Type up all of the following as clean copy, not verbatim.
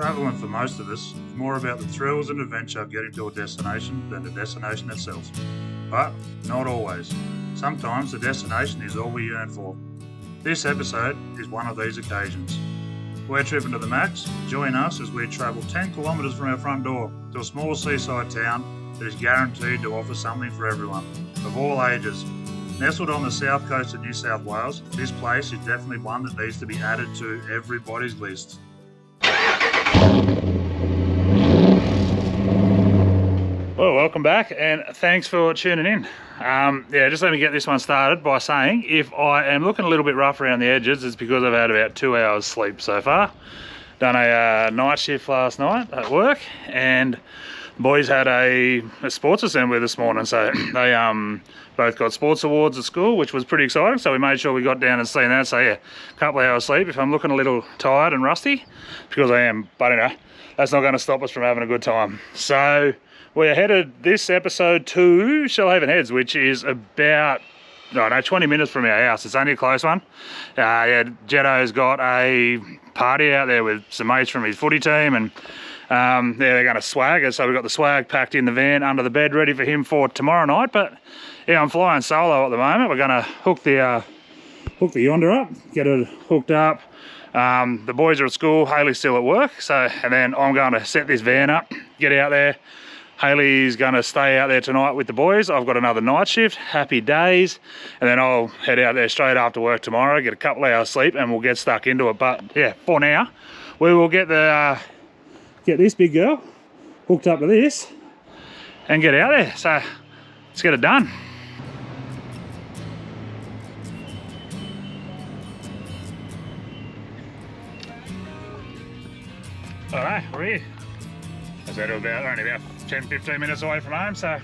Travelling for most of us is more about the thrills and adventure of getting to a destination than the destination itself. But not always. Sometimes the destination is all we yearn for. This episode is one of these occasions. We're tripping to the max. Join us as we travel 10 kilometres from our front door to a small seaside town that is guaranteed to offer something for everyone, of all ages. Nestled on the south coast of New South Wales, this place is definitely one that needs to be added to everybody's list. Well, welcome back and thanks for tuning in. Just let me get this one started by saying if I am looking a little bit rough around the edges, it's because I've had about 2 hours sleep so far. Done a night shift last night at work, and the boys had a sports assembly this morning, so they both got sports awards at school, which was pretty exciting, so we made sure we got down and seen that. So yeah, a couple of hours sleep. If I'm looking a little tired and rusty, because I am, but anyway, that's not going to stop us from having a good time. So we're headed this episode to Shoalhaven Heads, which is about 20 minutes from our house. It's only a close one. Jetto's got a party out there with some mates from his footy team, and they're going to swag it. So we've got the swag packed in the van under the bed, ready for him for tomorrow night. But yeah, I'm flying solo at the moment. We're going to hook the Yonder up, get it hooked up. The boys are at school, Hayley's still at work, and then I'm going to set this van up, get out there. Hayley's going to stay out there tonight with the boys. I've got another night shift, happy days, and then I'll head out there straight after work tomorrow, get a couple of hours sleep, and we'll get stuck into it. But yeah, for now, we will get this big girl hooked up to this and get out there. So let's get it done. All right, we're here. As I said, only about 10-15 minutes away from home, so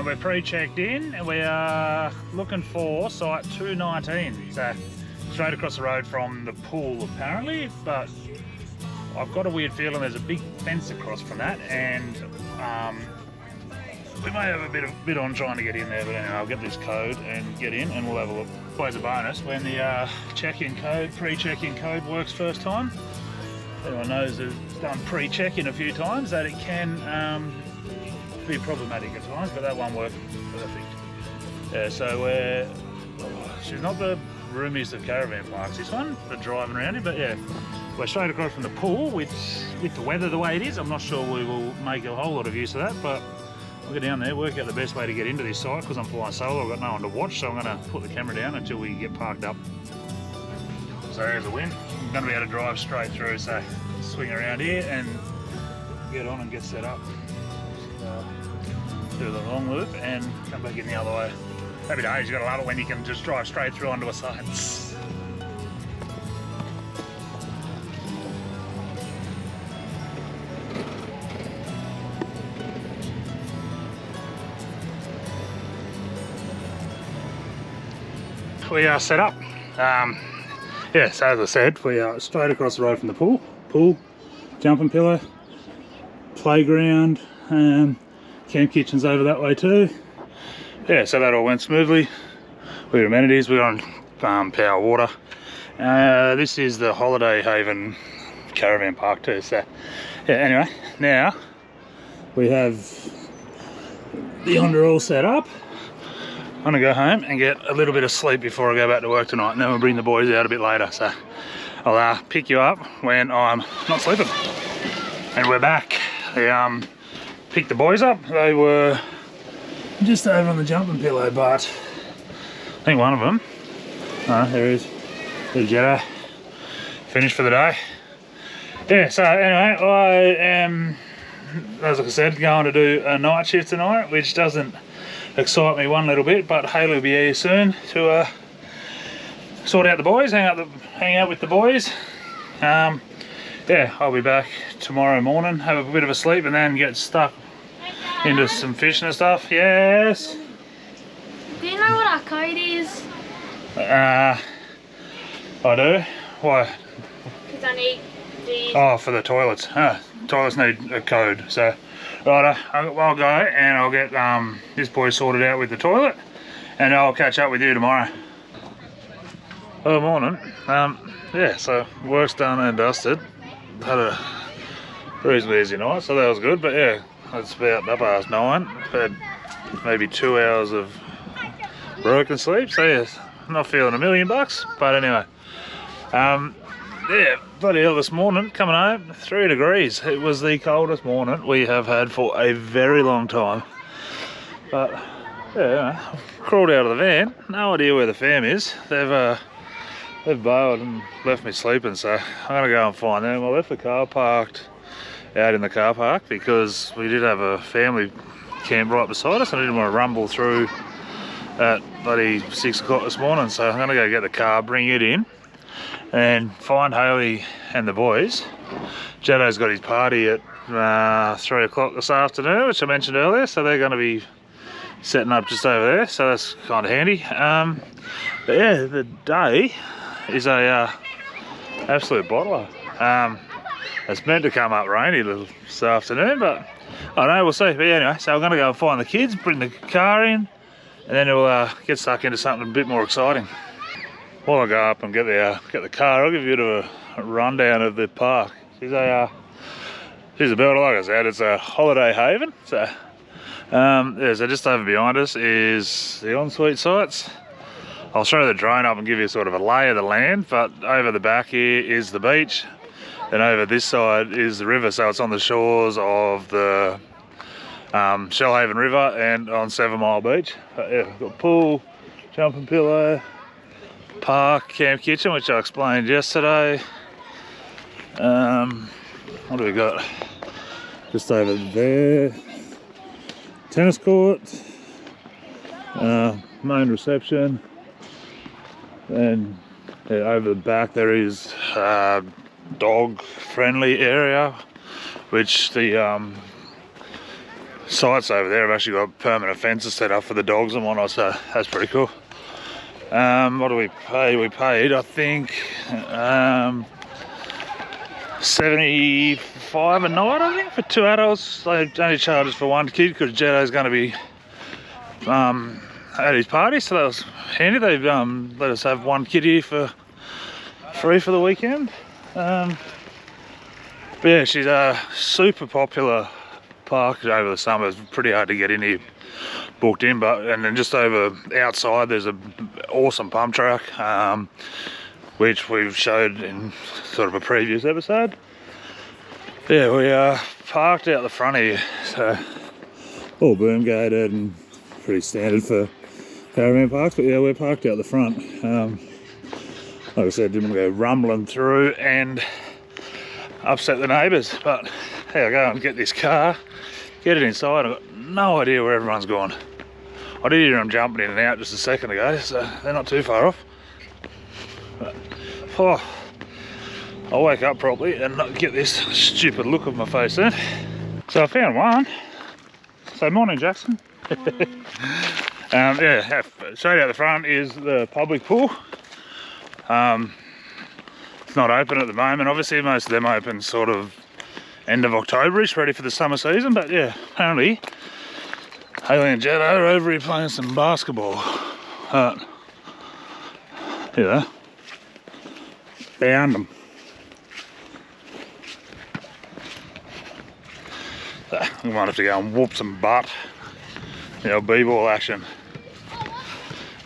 we're pre-checked in and we are looking for site 219, so straight across the road from the pool apparently, but I've got a weird feeling there's a big fence across from that, and we may have a bit on trying to get in there, but anyway, I'll get this code and get in and we'll have a look. Always a bonus when the pre-check-in code works first time. Everyone knows who's done pre-check-in a few times that it can be problematic at times, but that one worked perfect. Yeah, so she's not the roomiest of caravan parks, this one, for driving around in, but yeah, we're straight across from the pool, which with the weather the way it is, I'm not sure we will make a whole lot of use of that, but I'll get down there, work out the best way to get into this site, because I'm flying solo, I've got no one to watch, so I'm going to put the camera down until we get parked up. So there's the wind. I'm going to be able to drive straight through, so swing around here and get on and get set up. Do the long loop and come back in the other way. Happy days, you've got to love it when you can just drive straight through onto a site. We are set up. So as I said, we are straight across the road from the pool, jumping pillow, playground, camp kitchen's over that way too. Yeah, so that all went smoothly. We got amenities, we're on power water. This is the Holiday Haven caravan park too, so yeah, anyway, now we have the Yonder all set up. I'm gonna go home and get a little bit of sleep before I go back to work tonight, and then we'll bring the boys out a bit later, so I'll pick you up when I'm not sleeping. And we're back. They picked the boys up. They were just over on the jumping pillow, but I think one of them, there he is, there's Jett, finished for the day. Yeah, so anyway, I am, as I said, going to do a night shift tonight, which doesn't excite me one little bit, but Hayley will be here soon to sort out the boys, hang out with the boys. I'll be back tomorrow morning, have a bit of a sleep, and then get stuck into some fishing and stuff. Yes? Do you know what our code is? I do. Why? Because I need these. Oh, for the toilets. Toilets need a code, so righto, I'll go and I'll get this boy sorted out with the toilet, and I'll catch up with you tomorrow. Well, morning. So work's done and dusted. Had a reasonably easy night, so that was good. But yeah, it's about 9:30. Had maybe 2 hours of broken sleep, so yeah, not feeling $1 million bucks. But anyway, yeah, bloody hell, this morning coming home, 3 degrees. It was the coldest morning we have had for a very long time. But yeah, I've crawled out of the van, no idea where the fam is. They've bailed and left me sleeping, so I'm gonna go and find them. I left the car parked out in the car park because we did have a family camp right beside us and I didn't want to rumble through at bloody 6 o'clock this morning, so I'm gonna go get the car, bring it in and find Hayley and the boys. Jetto's got his party at 3 o'clock this afternoon, which I mentioned earlier, so they're going to be setting up just over there, so that's kind of handy. But yeah, the day is a absolute bottler. It's meant to come up rainy this afternoon, but I don't know, we'll see. But anyway, so I'm going to go and find the kids, bring the car in, and then we'll get stuck into something a bit more exciting. While I go up and get the car, I'll give you a bit of a rundown of the park. She's a builder, like I said, it's a holiday haven. So, yeah, so just over behind us is the ensuite sites. I'll show the drone up and give you sort of a lay of the land, but over the back here is the beach, and over this side is the river, so it's on the shores of the Shellhaven River and on 7 Mile Beach. But yeah, we've got pool, jumping pillow, park, camp kitchen, which I explained yesterday. What do we got? Just over there, tennis court, main reception, and yeah, over the back there is dog friendly area, which the sites over there have actually got permanent fences set up for the dogs and whatnot, so that's pretty cool. What do we pay? We paid, I think, 75 a night, I think, for 2 adults. They only charge us for 1 kid because Jetto's going to be at his party, so that was handy. They've let us have 1 kiddie for free for the weekend. But yeah, she's a super popular park over the summer. It's pretty hard to get in here booked in, and then just over outside there's an awesome pump track, which we've showed in sort of a previous episode. Yeah, we are parked out the front here, so all boom gated and pretty standard for caravan parks, but yeah, we're parked out the front. Like I said, didn't want to go rumbling through and upset the neighbours, but hey, I go and get this car, get it inside. I've got no idea where everyone's gone. I did hear them jumping in and out just a second ago, so they're not too far off. But, oh, I'll wake up properly and not get this stupid look on my face then. So I found one. So morning, Jackson. Yeah, straight out the front is the public pool. It's not open at the moment. Obviously, most of them open sort of end of October-ish, ready for the summer season. But yeah, apparently Hayley and Jett are over here playing some basketball. Yeah, found them. So we might have to go and whoop some butt. You know, b-ball action.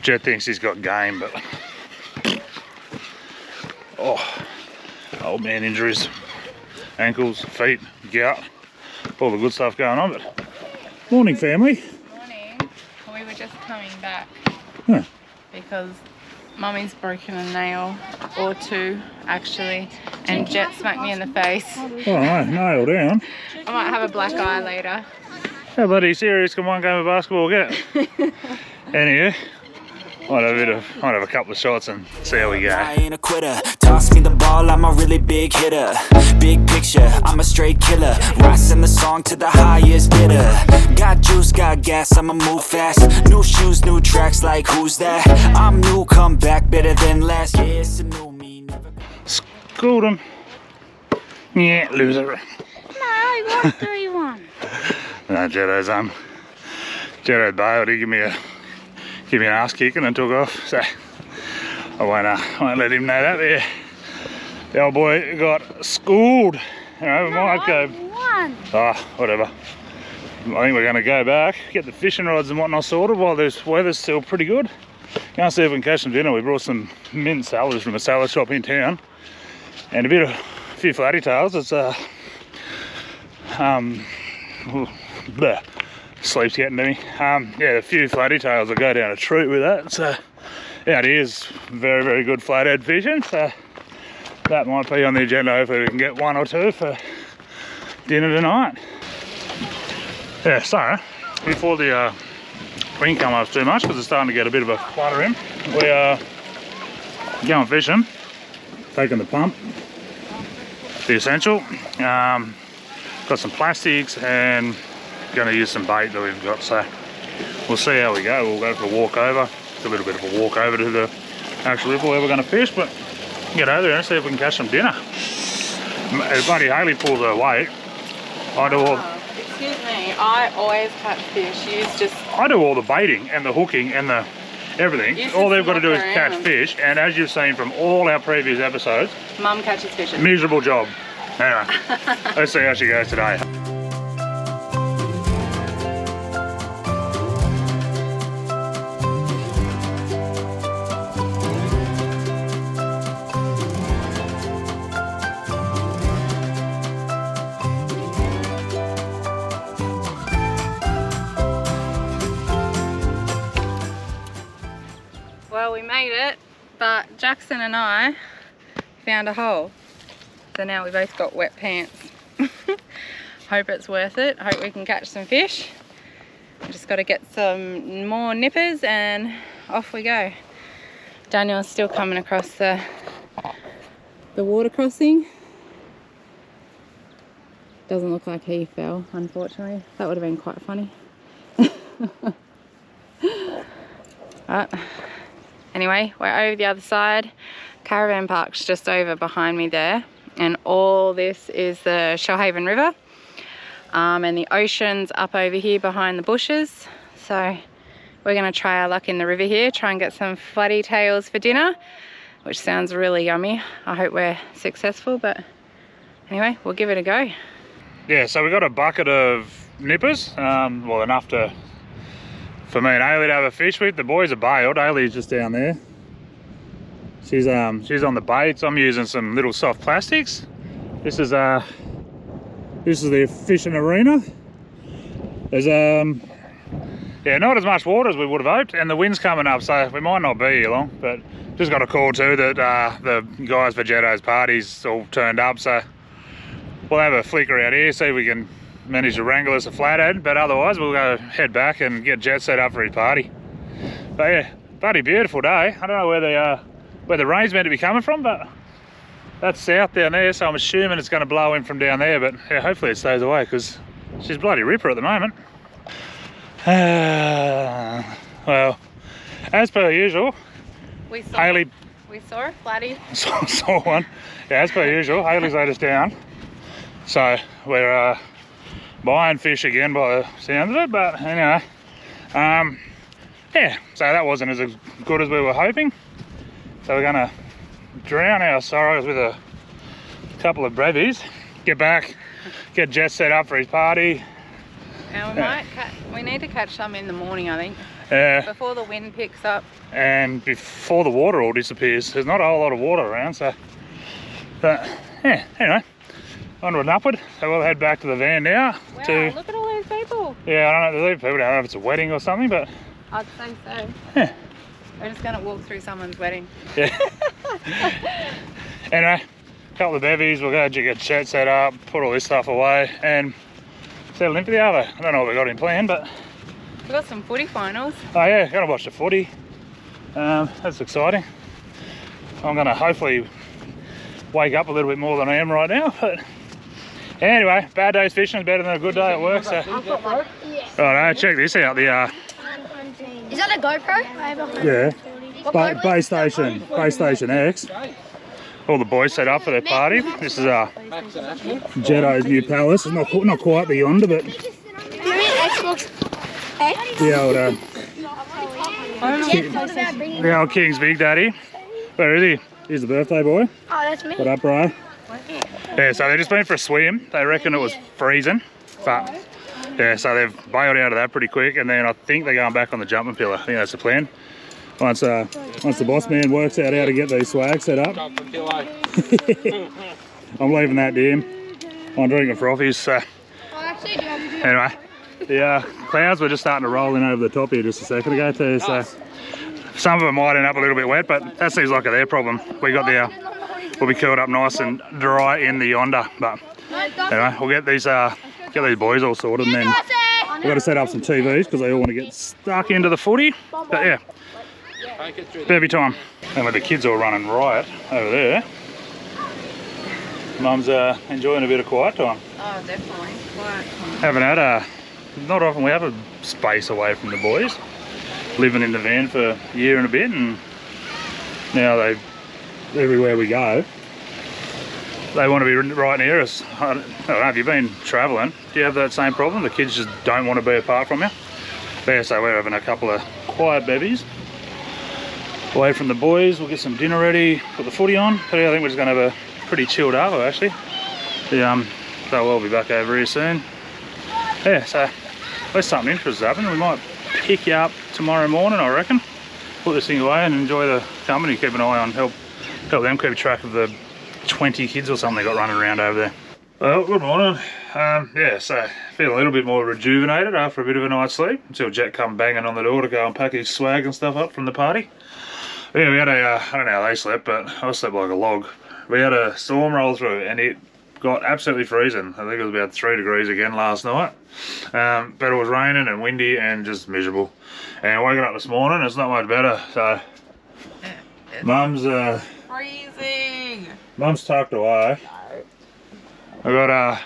Jett thinks he's got game, but oh, old man injuries, ankles, feet, gout, all the good stuff going on. But morning, family. Morning. We were just coming back Huh. because Mummy's broken a nail or 2 actually, and Jett smacked me in the face. Oh, no, nail down. I might have a black eye later. How bloody serious can one game of basketball get? Anyway, might have a couple of shots and see how we go. I ain't a quitter. Toss me the ball, I'm a really big hitter. Big picture, I'm a straight killer. Rising the song to the highest bidder. Got juice, got gas, I'ma move fast. New shoes, new tracks, like who's that? I'm new, come back better than last. Yeah, it's a new me. Schooled him. Yeah, loser. No, I want 3-1. No, Jetto's Jetto bailed. He give me an ass kicking and took off. So I won't let him know that there. The old boy got schooled You know, we might go. One. Whatever. I think we're going to go back, get the fishing rods and whatnot sorted while this weather's still pretty good. Go and see if we can catch some dinner. We brought some mint salads from a salad shop in town, and a few flatty tails. It's bleh, sleep's getting to me. Yeah, a few flatty tails will go down a treat with that. So yeah, it is very, very good flathead fishing. So that might be on the agenda. Hopefully we can get one or two for dinner tonight. Yeah, so before the wind come up too much, because it's starting to get a bit of a flutter in, we are going fishing, taking the pump, the essential, got some plastics and going to use some bait that we've got. So we'll see how we go. We'll go for a walk over. It's a little bit of a walk over to the actual river where we're going to fish, but get over there and see if we can catch some dinner. Buddy Hayley pulls her weight. I do all. Excuse me, I always catch fish. I do all the baiting and the hooking and the everything. All they've got to do is catch fish, and as you've seen from all our previous episodes, Mum catches fish. Miserable job. Anyway, let's see how she goes today. Well, we made it, but Jackson and I found a hole. So now we both got wet pants. Hope it's worth it. Hope we can catch some fish. We just got to get some more nippers and off we go. Daniel's still coming across the water crossing. Doesn't look like he fell, unfortunately. That would have been quite funny. Anyway, we're over the other side. Caravan park's just over behind me there, and all this is the Shoalhaven River, and the ocean's up over here behind the bushes. So we're going to try our luck in the river here, try and get some flatty tails for dinner, which sounds really yummy. I hope we're successful, but anyway, we'll give it a go. Yeah, so we got a bucket of nippers, well, enough for me and Hayley to have a fish with. The boys are bailed. Hayley's just down there. She's on the baits. I'm using some little soft plastics. This is the fishing arena. There's yeah, not as much water as we would have hoped, and the wind's coming up, so we might not be here long. But just got a call too that the guys for Jetto's party's all turned up, so we'll have a flicker out here, see if we can manage to wrangle us a flathead, but otherwise we'll go head back and get Jett set up for his party. But yeah, bloody beautiful day. I don't know where the rain's meant to be coming from, but that's south down there, so I'm assuming it's going to blow in from down there, but yeah, hopefully it stays away because she's bloody ripper at the moment. Well, as per usual, We saw Hayley a flatty. saw one. Yeah, as per usual, Hayley's let us down, so we're buying fish again by the sounds of it. But anyway, yeah, so that wasn't as good as we were hoping, so we're gonna drown our sorrows with a couple of brevies, get back, get Jett set up for his party, And we need to catch some in the morning, I think, before the wind picks up and before the water all disappears. There's not a whole lot of water around, so, but yeah, anyway, onward and upward. So we'll head back to the van now. Wow, look at all those people. Yeah, I don't know, people, I don't know if it's a wedding or something, but I'd say so. yeah. We're just going to walk through someone's wedding. Yeah. Anyway, a couple of bevies, we'll go get Jett set up, put all this stuff away, and settle in for the other. I don't know what we got in plan, but We've got some footy finals. oh yeah, gonna watch the footy. That's exciting. I'm gonna hopefully wake up a little bit more than I am right now, but anyway, bad day's fishing is better than a good day at work. So right, check this out. The Is that a GoPro? yeah, base station X. All the boys set up for their party. This is Jetto's new palace. It's not quite the Yonder, but the old King's Big Daddy. Where is he? Here's the birthday boy. Oh, that's me. What up, bro? Yeah, so they've just been for a swim. They reckon it was freezing, but yeah, so they've bailed out of that pretty quick, and then I think they're going back on the jumping pillar. I think that's the plan. Once the boss man works out how to get these swags set up. I'm leaving that to him. I'm drinking frothies, so anyway. The clouds were just starting to roll in over the top here just a second ago too, so some of them might end up a little bit wet, but that seems like their problem. We got we'll be curled up nice and dry in the Yonder, but anyway, we'll get these boys all sorted, and then we've got to set up some TVs because they all want to get stuck into the footy. But yeah, every time. And with the kids all running riot over there, Mum's enjoying a bit of quiet time. Oh, definitely. Quiet time. Haven't had not often we have a space away from the boys. Living in the van for a year and a bit, and now everywhere we go, they want to be right near us. I don't know, have you been travelling? Do you have that same problem? The kids just don't want to be apart from you? Yeah, so we're having a couple of quiet bevies away from the boys. We'll get some dinner ready, put the footy on. But yeah, I think we're just going to have a pretty chilled arvo actually. They'll all be back over here soon. Yeah, so at least something interesting happened. We might pick you up tomorrow morning, I reckon. Put this thing away and enjoy the company. Keep an eye on, help them keep track of the 20 kids or something they got running around over there. Well, good morning. Yeah, so feel a little bit more rejuvenated after a bit of a night's sleep until Jett come banging on the door to go and pack his swag and stuff up from the party. Yeah, we had I don't know how they slept, but I slept like a log. We had a storm roll through and it got absolutely freezing. I think it was about 3 degrees again last night. But it was raining and windy and just miserable. And waking up this morning, it's not much better. So Mum's freezing. Mum's tucked away. I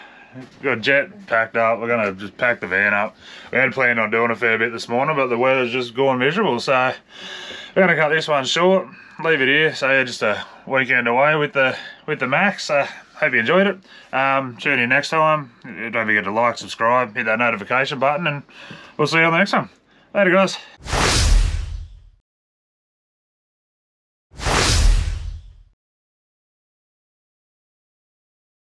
got Jett packed up. We're gonna just pack the van up. We had planned on doing a fair bit this morning, but the weather's just gone miserable. So we're gonna cut this one short, leave it here. So yeah, just a weekend away with the Max. Hope you enjoyed it. Tune in next time. Don't forget to like, subscribe, hit that notification button, and we'll see you on the next one. Later, guys.